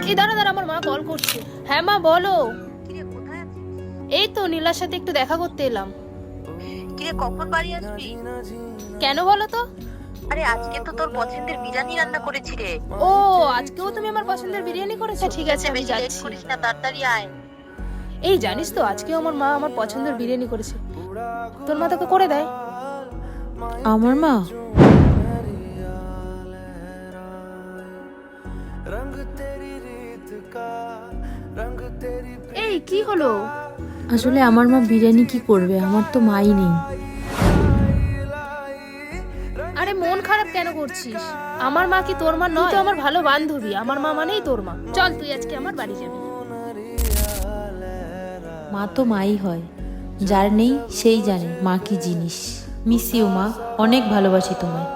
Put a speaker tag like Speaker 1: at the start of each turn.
Speaker 1: এই দাঁড়া দাঁড়া, আমার মা কল করছে। হ্যাঁ মা বলো।
Speaker 2: কিরে কোথায় আছিস?
Speaker 1: এই তো নীলার সাথে একটু দেখা করতে এলাম।
Speaker 2: কিরে কখন বাড়ি আসবি?
Speaker 1: কেন বলো তো?
Speaker 2: আরে আজকে তো তোর পছন্দের বিরিয়ানি রান্না করেছি রে।
Speaker 1: ও, আজকেও তুমি আমার পছন্দের বিরিয়ানি করেছো? ঠিক আছে, আমি
Speaker 2: বেশি লেট
Speaker 1: যাচ্ছি।
Speaker 2: করিস না, তাড়াতাড়ি আয়।
Speaker 1: এই জানিস তো, আজকেও আমার মা আমার পছন্দের বিরিয়ানি করেছে। তোর মা তোকে করে দেয়?
Speaker 3: আমার মা?
Speaker 1: এই কি হলো?
Speaker 3: আসলে আমার মা বিরিয়ানি কি করবে, আমার তো মাই নেই।
Speaker 1: আরে মন খারাপ কেন করছিস? আমার মা কি তোর মা নয়? তুই তো আমার ভালো বান্ধবী, আমার মা মানেই তোর মা। চল তুই আজকে আমার বাড়ি যাবি।
Speaker 3: মা তো মাই হয়, যার নেই সেই জানে মা কি জিনিস। মিস ইউ মা, অনেক ভালোবাসি তোমায়।